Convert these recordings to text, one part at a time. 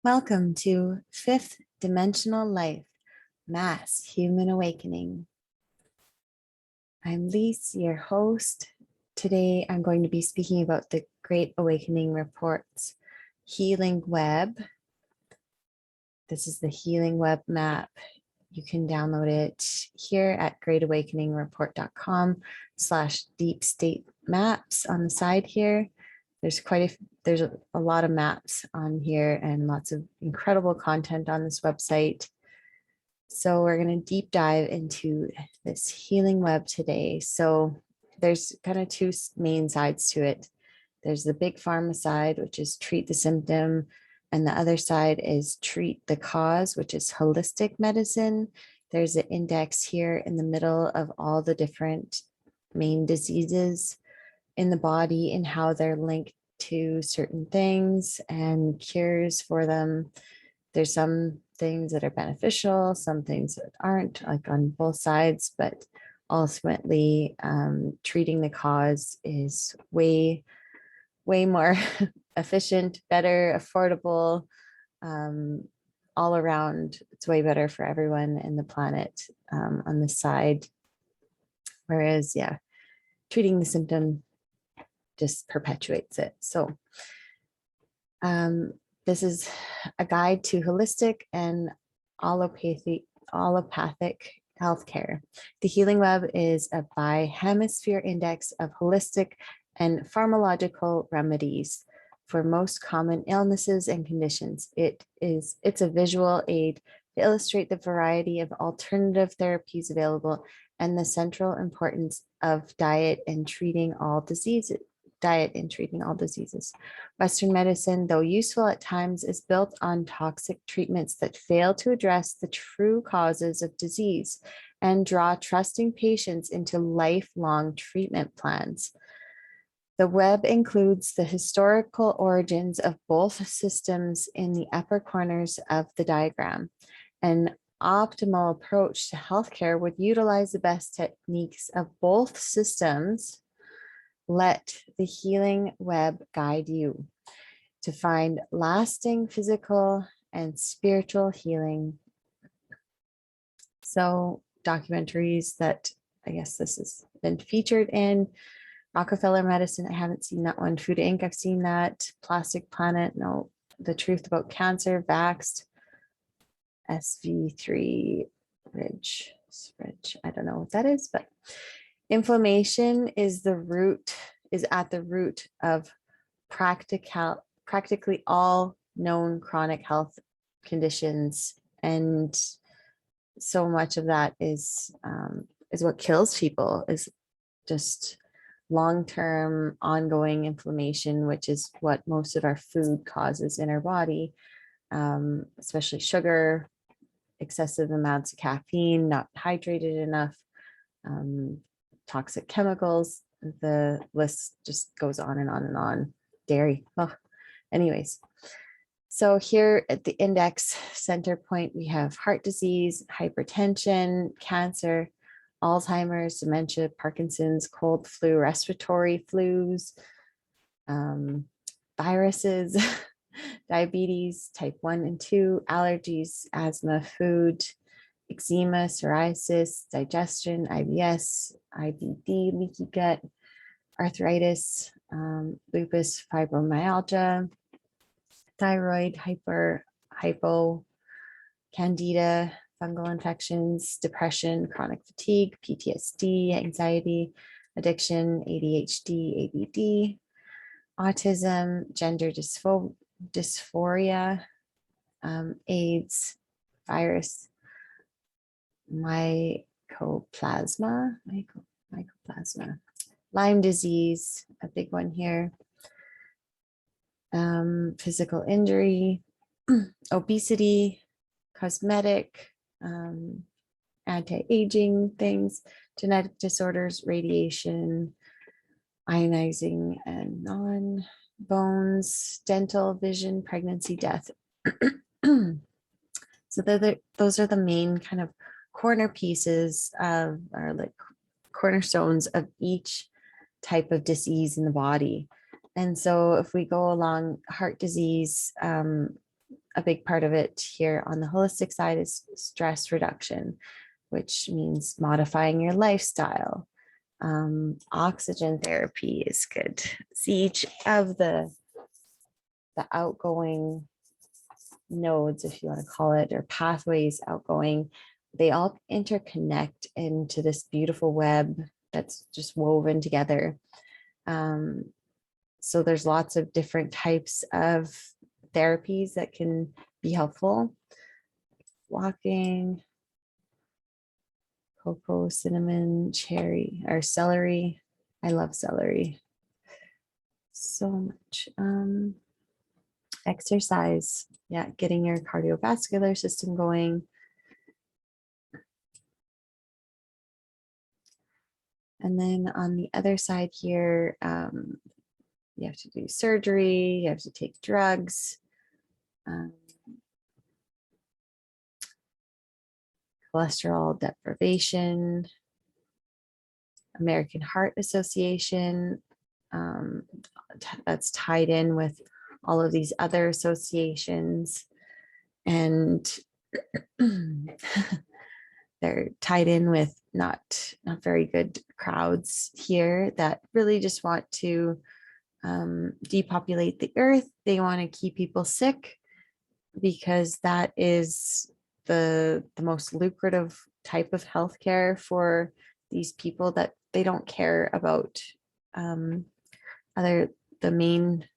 Welcome to Fifth Dimensional Life, Mass Human Awakening. I'm Lise, your host. Today I'm going to be speaking about the Great Awakening Report's Healing Web. This is the Healing Web map. You can download it here at greatawakeningreport.com/deep state maps on the side here. There's a lot of maps on here and lots of incredible content on this website. So we're going to deep dive into this healing web today. So there's kind of two main sides to it. There's the big pharma side, which is treat the symptom, and the other side is treat the cause, which is holistic medicine. There's an index here in the middle of all the different main diseases in the body and how they're linked to certain things and cures for them. There's some things that are beneficial, some things that aren't, like on both sides, but ultimately treating the cause is way more efficient, better, affordable, all around. It's way better for everyone in the planet on this side. Whereas, treating the symptom just perpetuates it. So this is a guide to holistic and allopathic healthcare. The Healing Web is a bi-hemisphere index of holistic and pharmacological remedies for most common illnesses and conditions. It's a visual aid to illustrate the variety of alternative therapies available and the central importance of diet in treating all diseases. Western medicine, though useful at times, is built on toxic treatments that fail to address the true causes of disease and draw trusting patients into lifelong treatment plans. The web includes the historical origins of both systems in the upper corners of the diagram. An optimal approach to healthcare would utilize the best techniques of both systems. Let the Healing Web guide you to find lasting physical and spiritual healing. So documentaries that I guess this has been featured in: Rockefeller Medicine, I haven't seen that one. Food Inc., I've seen that. Plastic Planet, no. The Truth About Cancer, Vaxxed. SV3 Ridge, I don't know what that is, but inflammation is at the root of practically all known chronic health conditions, and so much of that is what kills people, is just long-term ongoing inflammation, which is what most of our food causes in our body, especially sugar, excessive amounts of caffeine, not hydrated enough, toxic chemicals. The list just goes on and on and on. Dairy. Anyways, so here at the index center point, we have heart disease, hypertension, cancer, Alzheimer's, dementia, Parkinson's, cold, flu, respiratory flus, viruses, diabetes, type 1 and 2, allergies, asthma, food, eczema, psoriasis, digestion, IBS, IBD, leaky gut, arthritis, lupus, fibromyalgia, thyroid, hypo, candida, fungal infections, depression, chronic fatigue, PTSD, anxiety, addiction, ADHD, ABD, autism, gender dysphoria, AIDS, virus, mycoplasma, Lyme disease, a big one here, physical injury, obesity, cosmetic, anti-aging things, genetic disorders, radiation, ionizing and non-bones, dental, vision, pregnancy, death. So those are the main kind of corner pieces of, or like cornerstones of each type of disease in the body. And so if we go along heart disease, a big part of it here on the holistic side is stress reduction, which means modifying your lifestyle. Oxygen therapy is good. See, each of the outgoing nodes, if you want to call it, or pathways outgoing, they all interconnect into this beautiful web that's just woven together. So there's lots of different types of therapies that can be helpful. Walking, cocoa, cinnamon, cherry, or celery. I love celery so much. Exercise, yeah, getting your cardiovascular system going. And then on the other side here, you have to do surgery, you have to take drugs, cholesterol deprivation, American Heart Association, that's tied in with all of these other associations, and they're tied in with not very good crowds here that really just want to depopulate the earth. They want to keep people sick because that is the most lucrative type of healthcare for these people, that they don't care about the main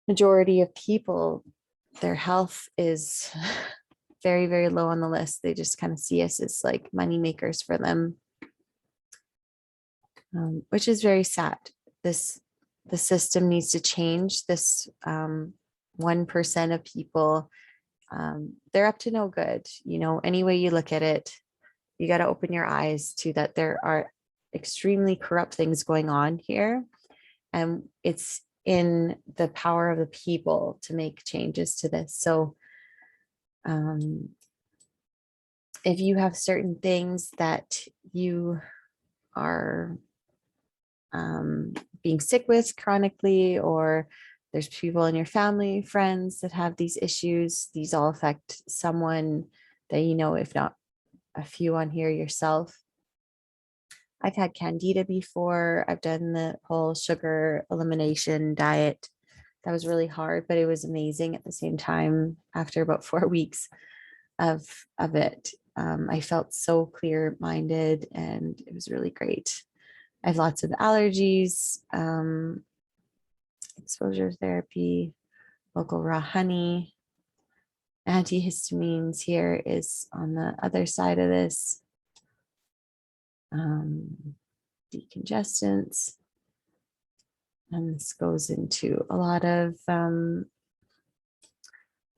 majority of people. Their health is very, very low on the list. They just kind of see us as like money makers for them, which is very sad. The system needs to change. This 1% of people, they're up to no good. You know, any way you look at it, you got to open your eyes to that there are extremely corrupt things going on here. And it's in the power of the people to make changes to this. So if you have certain things that you are being sick with chronically, or there's people in your family, friends that have these issues, these all affect someone that you know, if not a few on here yourself. I've had candida before. I've done the whole sugar elimination diet. That was really hard, but it was amazing at the same time. After about 4 weeks of it, I felt so clear-minded, and it was really great. I have lots of allergies, exposure therapy, local raw honey, antihistamines here is on the other side of this, decongestants. And this goes into a lot of the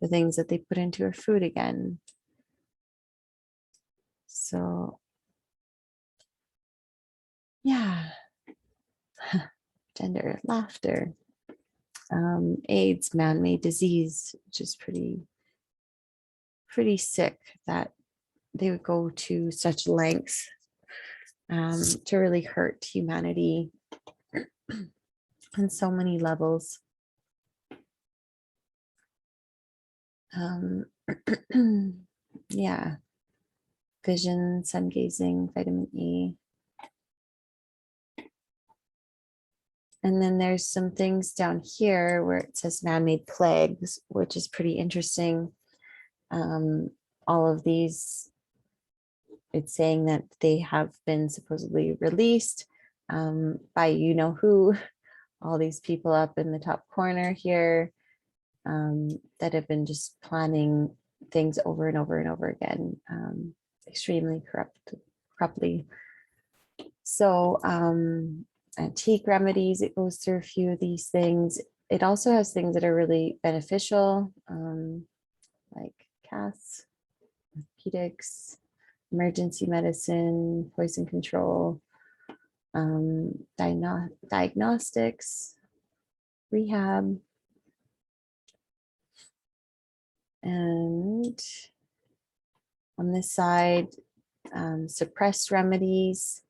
things that they put into our food again. So yeah, gender, laughter, AIDS, man-made disease, which is pretty sick that they would go to such lengths to really hurt humanity on so many levels. Yeah, vision, sun gazing, vitamin E. And then there's some things down here where it says man-made plagues, which is pretty interesting. All of these, it's saying that they have been supposedly released by you know who, all these people up in the top corner here that have been just planning things over and over and over again, extremely corruptly. So antique remedies, it goes through a few of these things. It also has things that are really beneficial, like casts, orthopedics, emergency medicine, poison control, diagnostics, rehab, and on this side, suppressed remedies.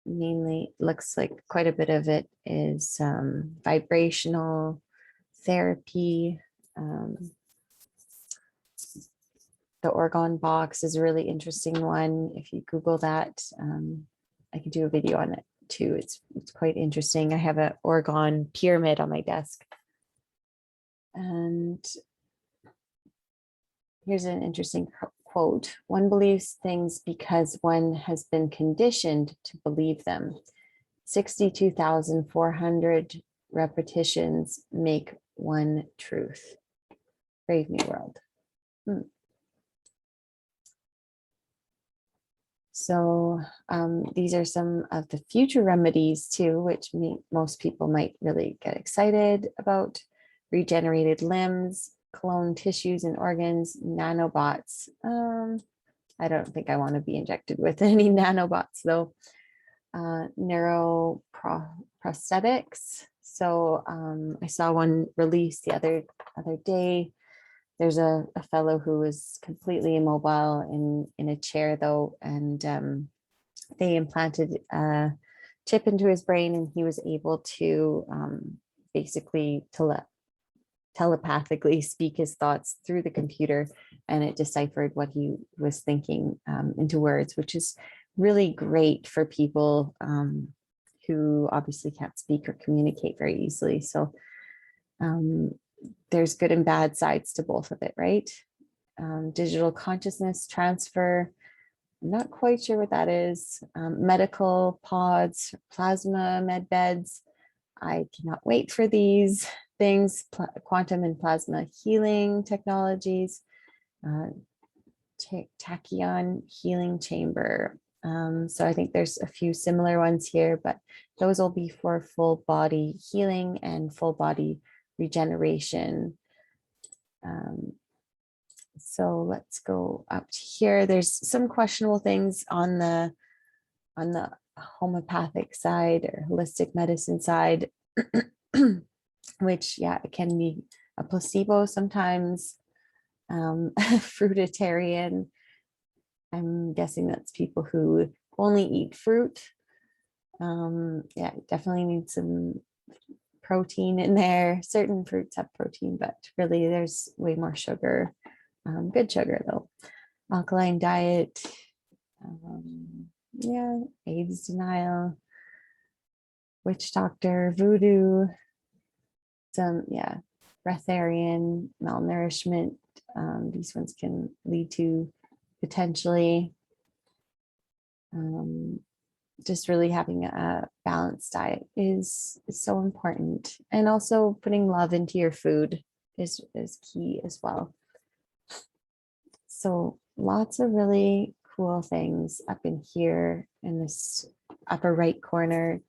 Mainly looks like quite a bit of it is vibrational therapy, The organ box is a really interesting one. If you Google that, I could do a video on it too. It's quite interesting. I have an organ pyramid on my desk. And here's an interesting quote. One believes things because one has been conditioned to believe them. 62,400 repetitions make one truth. Brave New World. So these are some of the future remedies too, which most people might really get excited about. Regenerated limbs, cloned tissues and organs, nanobots. I don't think I want to be injected with any nanobots though. Neuroprosthetics. So I saw one released the other day. There's a fellow who was completely immobile in a chair though, and they implanted a chip into his brain, and he was able to basically telepathically speak his thoughts through the computer, and it deciphered what he was thinking into words, which is really great for people who obviously can't speak or communicate very easily. So there's good and bad sides to both of it, right? Digital consciousness transfer, I'm not quite sure what that is. Medical pods, Plasma-medbeds. I cannot wait for these things. Quantum and plasma healing technologies. Tachyon healing chamber. So I think there's a few similar ones here, but those will be for full body healing and full body regeneration. So let's go up to here. There's some questionable things on the homeopathic side or holistic medicine side, which it can be a placebo sometimes. Fruitarian, I'm guessing that's people who only eat fruit. Definitely need some protein in there. Certain fruits have protein, but really there's way more sugar. Good sugar though. Alkaline diet. AIDS denial. Witch doctor, voodoo. Some, breatharian, malnourishment. These ones can lead to potentially just really having a balanced diet is so important. And also putting love into your food is key as well. So lots of really cool things up in here in this upper right corner.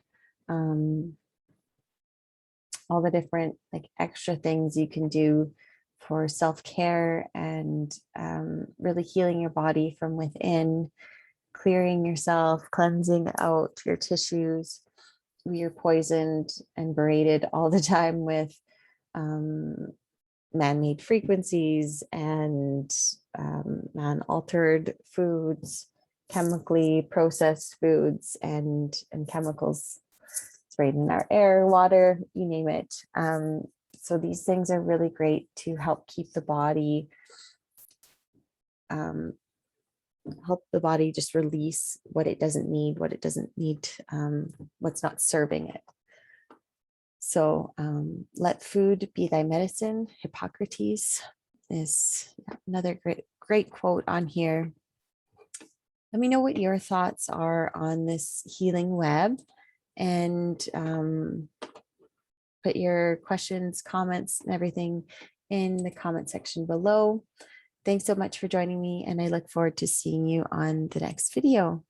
All the different extra things you can do for self-care and really healing your body from within, clearing yourself, cleansing out your tissues. We are poisoned and berated all the time with man-made frequencies and man-altered foods, chemically processed foods, and chemicals sprayed in our air, water, you name it. So these things are really great to help keep the body, just release what it doesn't need, what's not serving it. So let food be thy medicine. Hippocrates is another great quote on here. Let me know what your thoughts are on this healing web, and put your questions, comments, and everything in the comment section below. Thanks so much for joining me, and I look forward to seeing you on the next video.